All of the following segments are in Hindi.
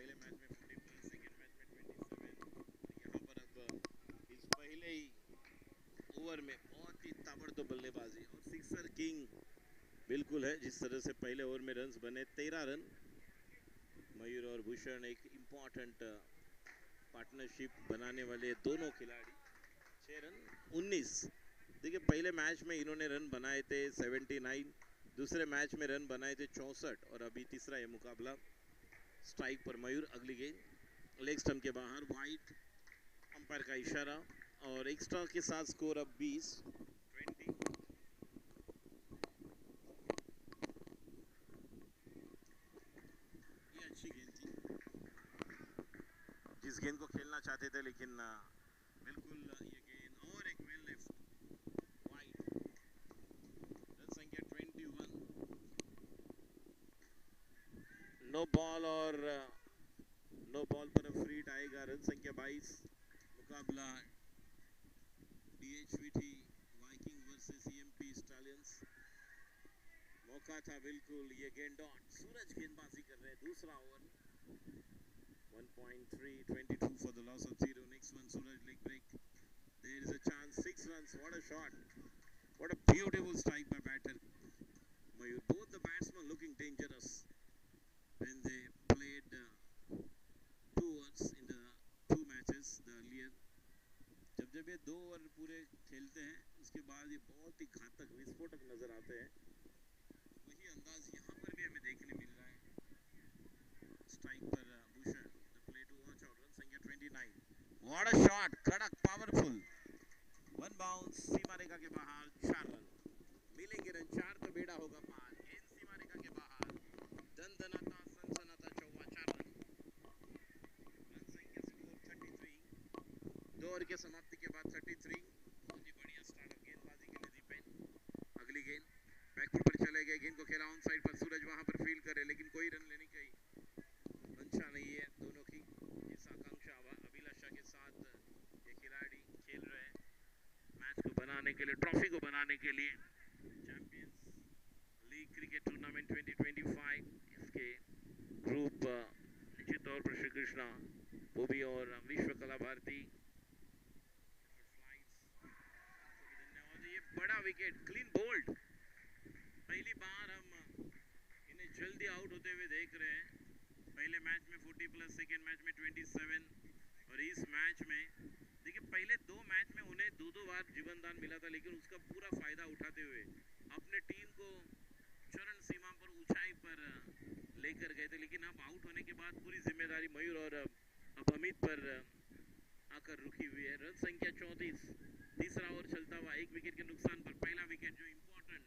पहले मैच में 40 प्लस, सेकेंड मैच में 27। यहाँ पर अब इस पहले ही ओवर में बहुत ही ताबड़तोड़ बल्लेबाजी और सिक्सर किंग बिल्कुल है। जिस तरह से पहले ओवर में रन्स बने 13 रन। मयूर और भूषण एक इम्पॉर्टेंट पार्टनरशिप बनाने वाले दोनों खिलाड़ी। 6 रन 19। देखिए पहले मैच में इन्होंने रन बनाए थे 79, दूसरे मैच में रन बनाए थे 64 और अभी तीसरा ये मुकाबला। स्ट्राइक पर मयूर, अगली गेंद लेग स्टंप के बाहर, वाइड, अंपायर का इशारा और एक्स्ट्रा के साथ स्कोर अब 20-20। ये अच्छी गेंद थी, जिस गेंद को खेलना चाहते थे, लेकिन बिल्कुल ये गेंद और एक वेल लेफ्ट वाइड। रन संख्या 21। नो बॉल और नो बॉल पर फ्रीड आएगा। रन संख्या 22। मुकाबला डीएचवीटी वाइकिंग वर्सेस ईएमपी स्टालियंस। मौका था बिल्कुल, ये गेंद डॉट। सूरज गेंदबाजी कर रहे हैं, दूसरा over. 1.3, 22 for the loss of 0. Next one, Suraj leg break. There is a chance, 6 runs. What a shot! What a beautiful strike by batter Mayur. Both the batsmen looking dangerous when they played 2 overs in the 2 matches the earlier. जब ये 2 ओवर पूरे खेलते हैं, उसके बाद ये बहुत ही घातक विस्फोटक नजर आते हैं। वही अंदाज यहाँ पर भी हमें देखने मिल रहा है। स्ट्राइक पर Bhushan, the play to watch out. Run संख्या 29। व्हाट अ शॉट, कड़क, पावरफुल। 1 बाउंस, सीमा रेखा के बाहर, 4 रन मिलेंगे। रन 4 तो बेड़ा होगा पार। गेंद सीमा रेखा के बाहर, दनदनाता सनसनाता चौवा, 4 रन। रन संख्या स्कोर 33। 2 ओवर के समाप्ति के बाद 33। बहुत ही बढ़िया स्टार्टअप गेंदबाजी के लिए दीपेन। अगली गेंद बैकफुट पर चले गए, गेंद को खेला ऑन साइड पर। सूरज वहां पर फील्ड करे, लेकिन कोई रन लेने की मंशा नहीं है दोनों की। इस आकांक्षा अभिलाषा के साथ ये खिलाड़ी खेल रहे हैं मैच को बनाने के लिए, ट्रॉफी को बनाने के लिए। चैंपियंस लीग क्रिकेट टूर्नामेंट 2025, इसके ग्रुप निश्चित तौर पर श्री कृष्णा, भूवी और विश्व कला भारती। धन्यवाद। ये बड़ा विकेट, क्लीन बोल्ड। पहली बार हम इन्हें जल्दी आउट होते हुए देख रहे हैं। पहले मैच में 40 प्लस, सेकेंड मैच में 27 और इस मैच में देखिए पहले 2 मैच में उन्हें 2-2 बार जीवनदान मिला था, लेकिन उसका पूरा फायदा उठाते हुए अपने टीम को चरण सीमा पर, ऊंचाई पर लेकर गए थे। लेकिन अब आउट होने के बाद पूरी जिम्मेदारी मयूर और अब अमित पर आकर रुकी हुई है। रन संख्या 34। तीसरा ओवर चलता हुआ 1 विकेट के नुकसान पर पहला विकेट, जो इंपॉर्टेंट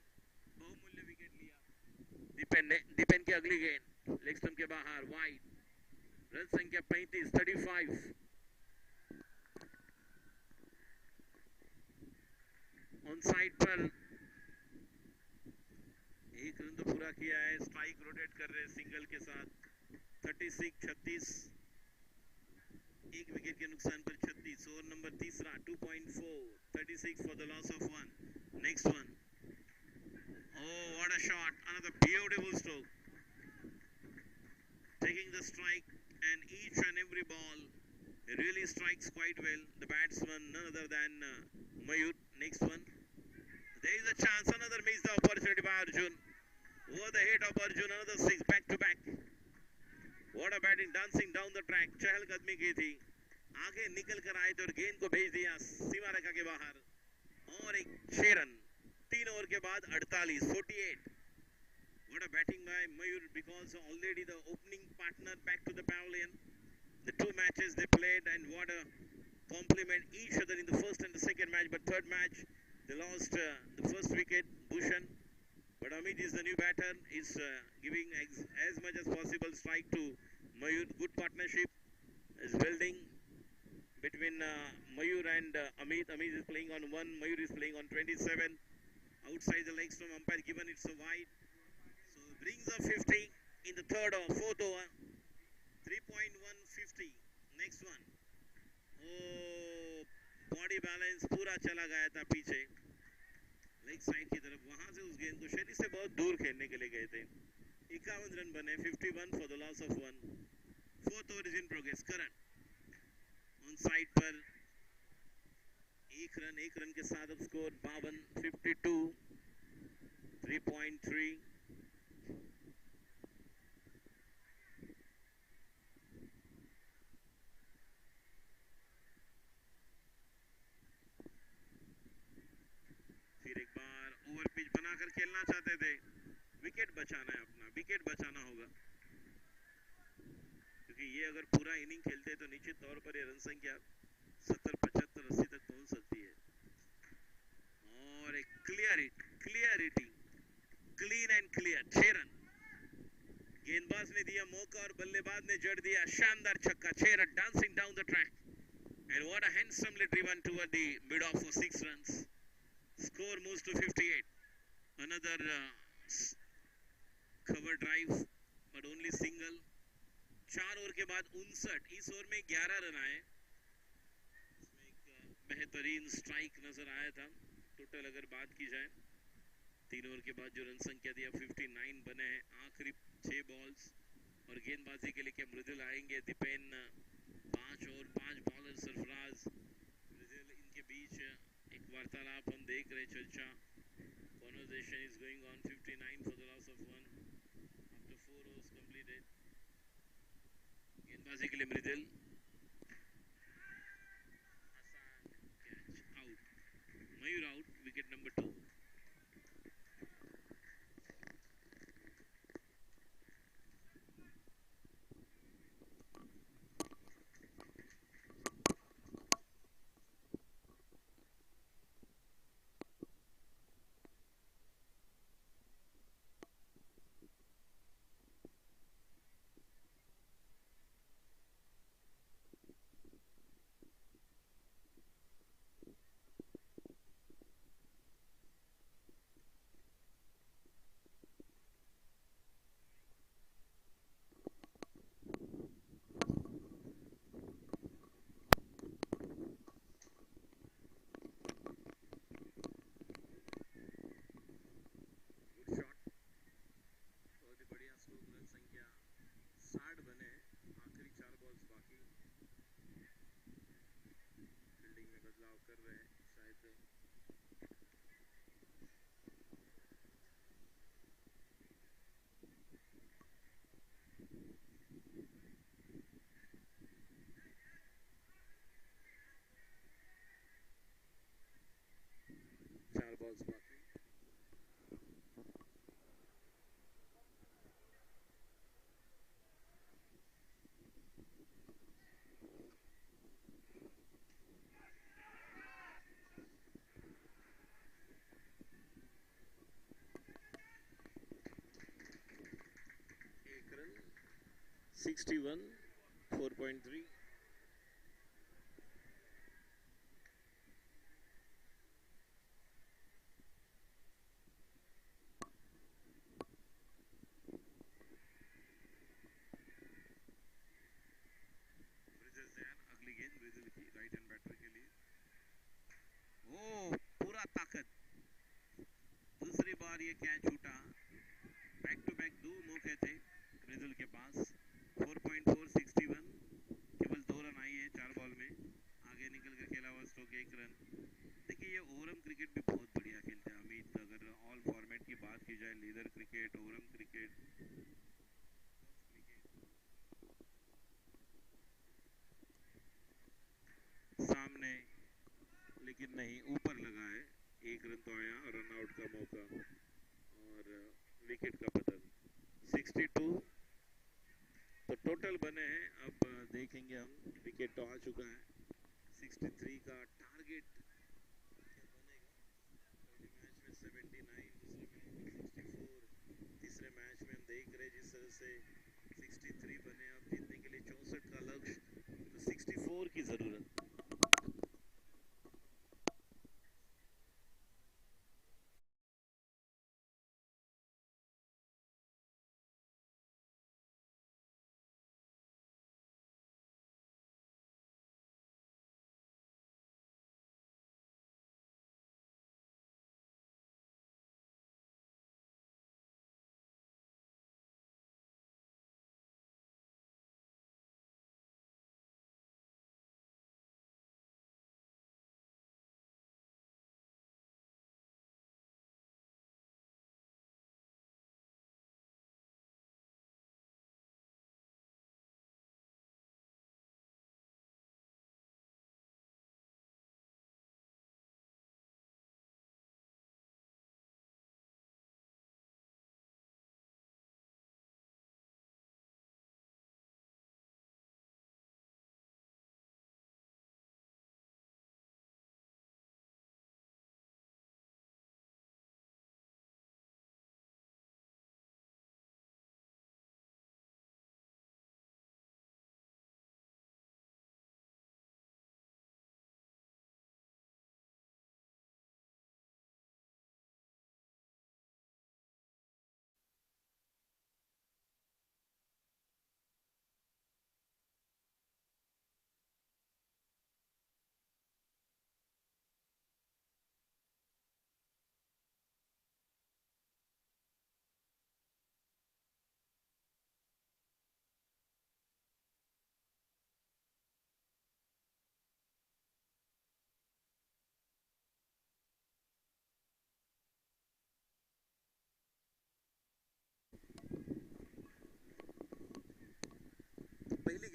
बहुमूल्य विकेट लिया दीपेन ने। दीपेन की अगली गेंद लेग स्टंप के बाहर, वाइड। रन संख्या 35, 35। ऑन साइड पर 1 रन तो पूरा किया है। स्ट्राइक रोटेट कर रहे हैं सिंगल के साथ। 36, 36। 1 विकेट के नुकसान पर 36। ओवर नंबर तीसरा, 2.4, 36 for the loss of 1. Next one. Oh, what a shot! Another beautiful stroke. Taking the strike, and each and every ball really strikes quite well. The batsman, none other than Mayur. Next one. There is a chance. Another missed opportunity by Arjun. Over the head of Arjun, another 6 back to back. What a batting, dancing down the track. चहलकदमी की थी, आगे निकल कर आए थे और गेंद को भेज दिया सीमा रेखा के बाहर। और एक 6 रन 3 ओवर के बाद 48, 48. What a batting by Mayur, because already the opening partner back to the pavilion. The 2 matches they played, and what a compliment each other in the first and the second match. But third match they lost the first wicket, Bhushan. But Amit is the new batter, is giving as much as possible strike to Mayur. Good partnership is building between Mayur and Amit. Amit is playing on 1, Mayur is playing on 27. Outside the legs from umpire, given it's a wide. So brings up 50 in the third or fourth over. 3.150. Next one. Oh, body balance पूरा चला गया था पीछे लेग साइड की तरफ। वहां से उस गेंद को शरीर से बहुत दूर खेलने के लिए गए थे। 51 रन बने, 51 for the loss of 1. Fourth over is in progress. Karan on side पर एक रन के साथ अब स्कोर 52, 3.3. फिर एक बार ओवर पिच बनाकर खेलना चाहते थे. विकेट बचाना है, अपना विकेट बचाना होगा, क्योंकि ये अगर पूरा इनिंग खेलते तो निश्चित तौर पर ये रन संख्या 70, 75, 80 तक पहुंच सकती है. और एक clarity, clean and clear, 6 run. गेंदबाज ने दिया मौका और बल्लेबाज ने जड़ दिया शानदार छक्का. 6 run, dancing down the track, and what a handsomely driven toward the mid off for 6 runs. Score moves to 58. Another cover drive, but only single. 4 over के बाद 59. इस ओवर में 11 रन आए. इसमें एक बेहतरीन स्ट्राइक नजर आया था. टोटल अगर बात की जाए 3 ओवर के बाद जो रन संख्या दिया 59 बने हैं आखिरी 6 बॉल्स. और गेंदबाजी के लिए क्या मृदुल आएंगे, दीपेन 5 और 5 बॉलर सरफराज मृदुल, इनके बीच एक वार्तालाप हम देख रहे. चर्चा, conversation is going on. 59 for the loss of 1 after 4 overs completed. गेंदबाजी के लिए मृदुल, आसान कैच, आउट. मयूर आउट, विकेट नंबर 2. कर रहे हैं शायद. चार बॉल्स बाकी. एक रन, 61, 4.3. अगली गेंद ब्रिजिल की, राइट हैंड बैटर के लिए. ओ पूरा ताकत. दूसरी बार ये कैच छूटा. बैक टू बैक 2 मौके थे ब्रिजिल के पास. 4.4, 61. केवल 2 रन आई है 4 बॉल में. आगे निकल कर खेला हुआ स्ट्रोक 1 रन. देखिए ये ओवरम क्रिकेट भी बहुत बढ़िया खेलते हैं अमित. अगर ऑल फॉर्मेट की बात की जाए, लीडर क्रिकेट, ओवरम क्रिकेट, सामने, लेकिन नहीं, ऊपर लगा है. 1 रन तो आया, रन आउट का मौका और विकेट का बदल. 62 तो टोटल बने हैं. अब देखेंगे हम, विकेट तो आ चुका है. 63 का टारगेट क्या बनेगा. पहले मैच में 79, दूसरे में 64, तीसरे मैच में हम देख रहे जिस तरह से 63 बने. अब जीतने के लिए 64 का लक्ष्य, तो 64 की जरूरत.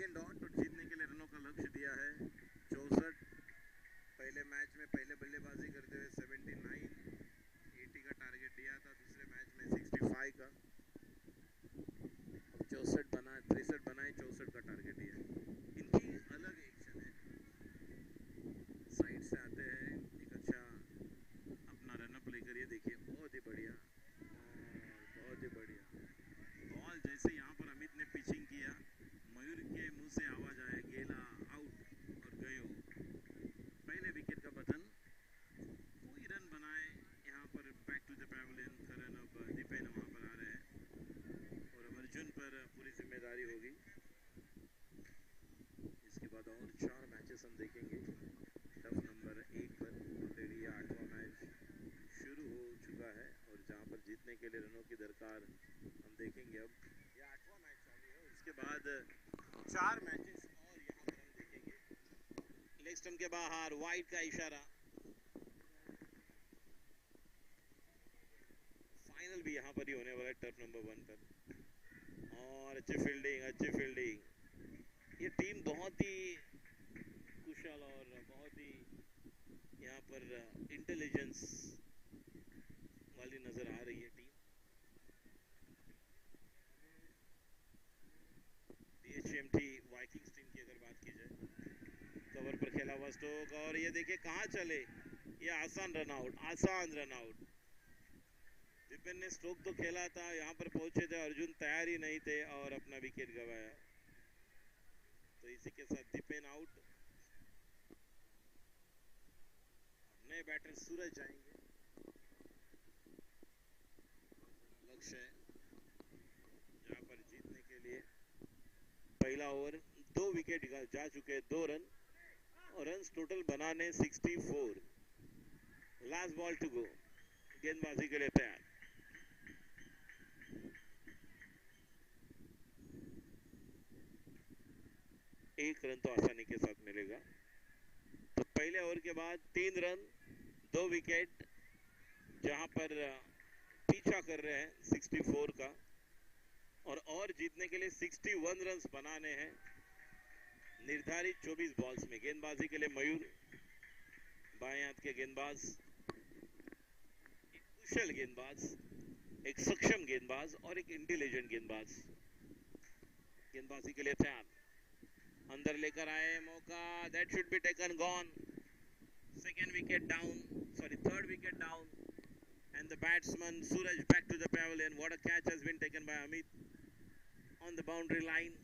सेकेंड डॉट और जीतने के लिए रनों का लक्ष्य दिया है 64। पहले मैच में पहले बल्लेबाजी करते हुए 79 80 का टारगेट दिया था, दूसरे मैच में 65 का, 64 बना 63 बनाए 64 का टारगेट दिया है। इनकी अलग एक्शन है, साइड से आते हैं, एक अच्छा अपना रनअप लेकर, ये देखिए बहुत ही बढ़िया और बहुत ही बढ़िया बॉल। जैसे यहाँ पर अमित ने पिचिंग किया, मयूर के मुंह से आवाज आया गेला आउट और गयो। पहले विकेट का पतन, कोई रन बनाए यहाँ पर। बैक टू द पैवेलियन, करण अब दीपेन वहाँ पर आ रहे हैं और अब अर्जुन पर पूरी जिम्मेदारी होगी। इसके बाद और 4 मैचेस हम देखेंगे टफ नंबर 1 पर। ऑलरेडी ये 8वां मैच शुरू हो चुका है और जहाँ पर जीतने के लिए रनों की दरकार हम देखेंगे। अब ये 8वां मैच चालू है और इसके बाद 4 मैचेस और यहाँ पर हम देखेंगे। लेग स्टंप के बाहर वाइड का इशारा। फाइनल भी यहाँ पर ही होने वाला है टर्फ नंबर 1 पर। और अच्छी फील्डिंग, अच्छी फील्डिंग। ये टीम बहुत ही कुशल और बहुत ही यहाँ पर इंटेलिजेंस वाली नजर आ रही है टीम। DHMT वाइकिंग्स टीम की अगर बात की जाए, कवर पर खेला हुआ स्ट्रोक और ये देखिए कहाँ चले, ये आसान रन आउट, आसान रन आउट। दीपेन ने स्ट्रोक तो खेला था, यहाँ पर पहुंचे थे, अर्जुन तैयार ही नहीं थे और अपना विकेट गंवाया। तो इसी के साथ दीपेन आउट। नए बैटर सूरज जाएंगे। लक्ष्य है जहाँ पर जीतने के लिए पहला ओवर 2 विकेट जा चुके हैं, 2 रन और रन टोटल बनाने 64। लास्ट बॉल टू गो, गेंदबाजी के लिए तैयार। एक रन तो आसानी के साथ मिलेगा। तो पहले ओवर के बाद 3 रन 2 विकेट, जहां पर पीछा कर रहे हैं 64 का और जीतने के लिए 61 रन बनाने हैं निर्धारित 24 बॉल्स में। गेंदबाजी के लिए मयूर, बाएं हाथ के गेंदबाज, एक कुशल गेंदबाज, एक सक्षम गेंदबाज और एक इंटेलिजेंट गेंदबाज। गेंदबाजी के लिए तैयार, अंदर लेकर आए, मौका, that should be taken, gone. Second wicket down, sorry third wicket down and the batsman Suraj back to the pavilion. What a catch has been taken by Amit on the boundary line,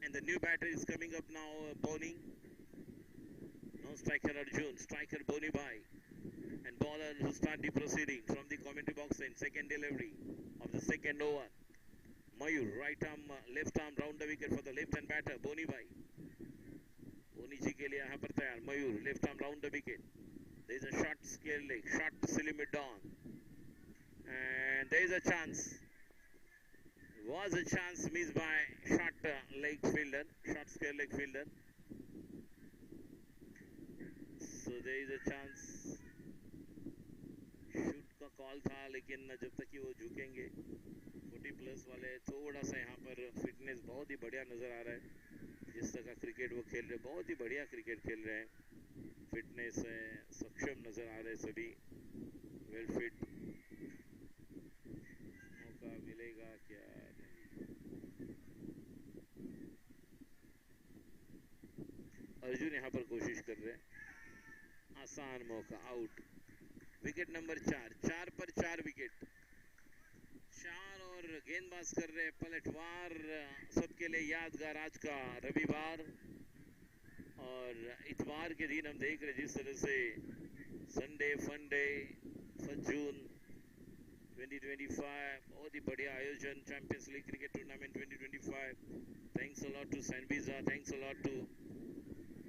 and the new batter is coming up now, Boni. Now striker Arjun, striker Boni Bhai, and bowler who start the proceeding from the commentary box in second delivery of the second over. Mayur, right arm, left arm round the wicket for the left hand batter Boni Bhai. Boni ji ke liye yahan par tayar. Mayur, left arm round the wicket. There is a short square leg, short to silly mid on, and there is a chance. Was a chance missed by short leg fielder, short square leg fielder. So there is a chance. Shoot का कॉल था, लेकिन जब तक कि वो झुकेंगे 40+ वाले, थोड़ा सा यहाँ पर फिटनेस बहुत ही बढ़िया नज़र आ रहा है। जिस तरह का क्रिकेट वो खेल रहे हैं, बहुत ही बढ़िया क्रिकेट खेल रहे हैं। फिटनेस है, सक्षम नज़र आ रहे हैं सभी, वेल फिट। मौका मिलेगा क्या? अर्जुन यहाँ पर कोशिश कर रहे हैं, आसान मौका, आउट। विकेट नंबर 4, 4 पर 4 विकेट, 4 और गेंदबाज कर रहे हैं पलटवार। सबके लिए यादगार आज का रविवार और इतवार के दिन हम देख रहे हैं जिस तरह से संडे फन डे 1 जून 2025, बहुत ही बढ़िया आयोजन, champions league cricket tournament 2025। Thanks a lot to सैनविजा, thanks a lot to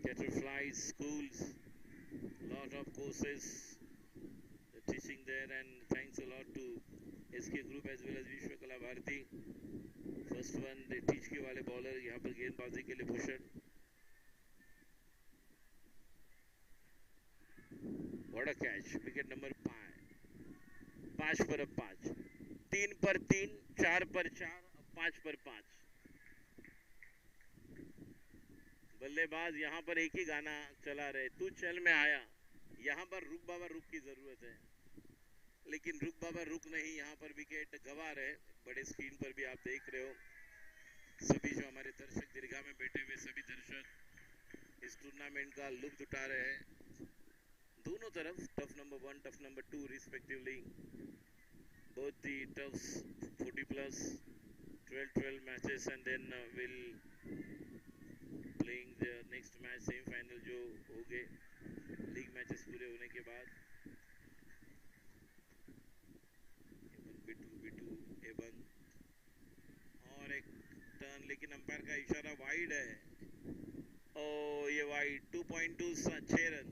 Kettleflies schools, lot of courses teaching there, and thanks a lot to SK Group as well as Vishwa Kala Bharati. First one they teach के वाले बॉलर यहाँ पर गेंदबाजी के लिए Bhushan. What a catch! Wicket number 5, 5 पर 5, 3 पर 3, 4 पर 4, 5 पर 5। बल्लेबाज यहाँ पर एक ही गाना चला रहे, तू चल में आया। यहाँ पर रुक बाबा रुक की जरूरत है, लेकिन रुक बाबा रुक नहीं, यहाँ पर विकेट गवा रहे। बड़े स्क्रीन पर भी आप देख रहे हो, सभी जो हमारे दर्शक दीर्घा में बैठे हुए सभी दर्शक इस टूर्नामेंट का लुत्फ उठा रहे हैं। दोनों तरफ tough number 1, tough number 2 respectively, both the toughs 40 plus 12 matches, and then we'll playing the next match semi-final जो हो गए लीग मैचेस पूरे होने के बाद। B2 A1 और एक टर्न, लेकिन अंपायर का इशारा वाइड है। ओ ये वाइड, 2.2 6 रन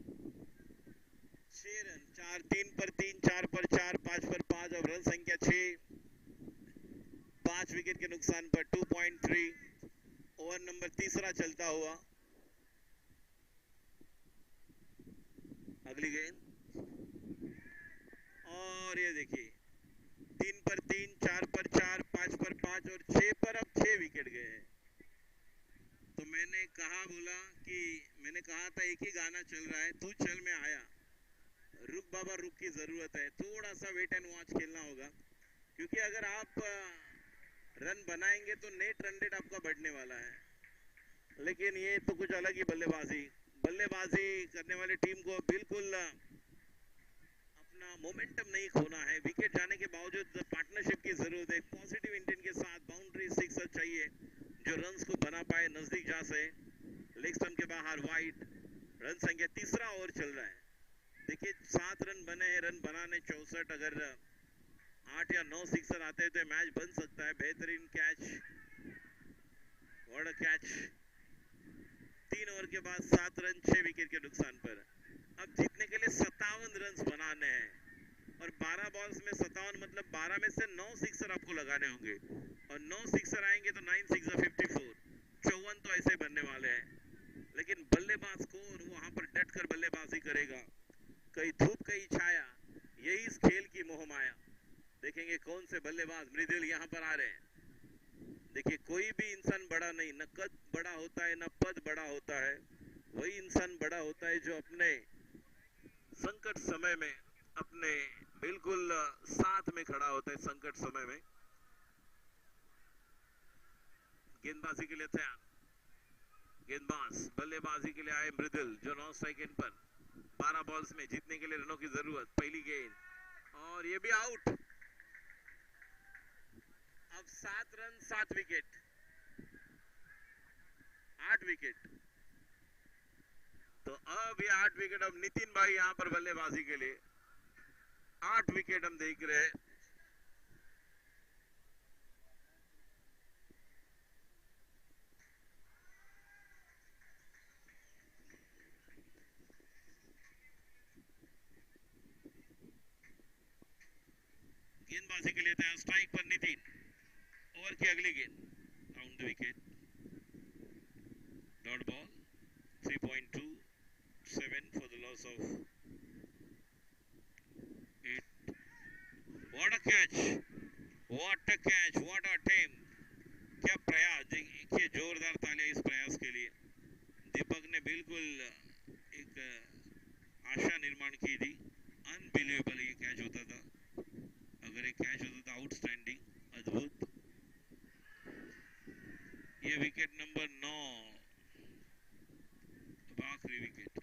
4 3 पर 3 4 पर 4 5 पर 5 और रन संख्या 6, 5 विकेट के नुकसान पर 2.3। ओवर नंबर तीसरा चलता हुआ, अगली गेंद और ये देखिए 3 पर 3 4 पर 4 5 पर 5 और 6 पर अब 6 विकेट गए हैं। तो मैंने कहा था एक ही गाना चल रहा है, तू चल में आया, रुक बाबा रुक की जरूरत है। थोड़ा सा वेट एंड वॉच खेलना होगा, क्योंकि अगर आप रन बनाएंगे तो नेट रन रेट आपका बढ़ने वाला है। लेकिन ये तो कुछ अलग ही बल्लेबाजी करने वाली टीम को बिल्कुल अपना मोमेंटम नहीं खोना है। विकेट जाने के बावजूद पार्टनरशिप की जरूरत है, पॉजिटिव इंटेंट के साथ बाउंड्री सिक्सर चाहिए जो रन्स को बना पाए, नजदीक जा सके। लेग स्टंप के बाहर वाइड, रन संख्या तीसरा ओवर चल रहा है। देखिए 7 रन बने हैं, रन बनाने 64, अगर 8 या 9 सिक्सर आते हैं तो मैच बन सकता है। बेहतरीन catch, what a catch. 3 over के बाद 7 रन 6 विकेट के नुकसान पर। अब जीतने के लिए 57 रन बनाने हैं और 12 बॉल्स में 57 मतलब 12 में से 9 सिक्सर आपको लगाने होंगे और 9 सिक्सर आएंगे तो 9 6 54, 54 तो ऐसे बनने वाले हैं। लेकिन बल्लेबाज कौन, वहां पर डट कर बल्लेबाजी करेगा, कहीं धूप कहीं छाया, यही इस खेल की मोहमाया। देखेंगे कौन से बल्लेबाज मृदुल यहाँ पर आ रहे हैं। देखिए कोई भी इंसान बड़ा नहीं, न कद बड़ा होता है न पद बड़ा होता है, वही इंसान बड़ा होता है जो अपने संकट समय में अपने बिल्कुल साथ में खड़ा होता है। संकट समय में गेंदबाजी के लिए तैयार, गेंदबाज बल्लेबाजी के लिए आए मृदुल जो 9 सेकंड पर 12 बॉल्स में जीतने के लिए रनों की जरूरत। पहली गेंद और ये भी आउट। अब 7 रन 7 विकेट, 8 विकेट। तो अब ये 8 विकेट, अब नितिन भाई यहां पर बल्लेबाजी के लिए 8 विकेट हम देख रहे हैं। गेंदबाजी के लिए तैयार, स्ट्राइक पर नितिन। ओवर की अगली गेंद, round the wicket, dot ball, 3.27 for the loss of 8। What a catch, what a catch, what a attempt. क्या प्रयास, देखिए जोरदार तालियां इस प्रयास के लिए। दीपक ने बिल्कुल एक आशा निर्माण की थी। अनबिलीवेबल ये कैच होता था, अगर एक कैच होता था आउटस्टैंडिंग, अद्भुत। ये विकेट नंबर 9, अब आखिरी विकेट।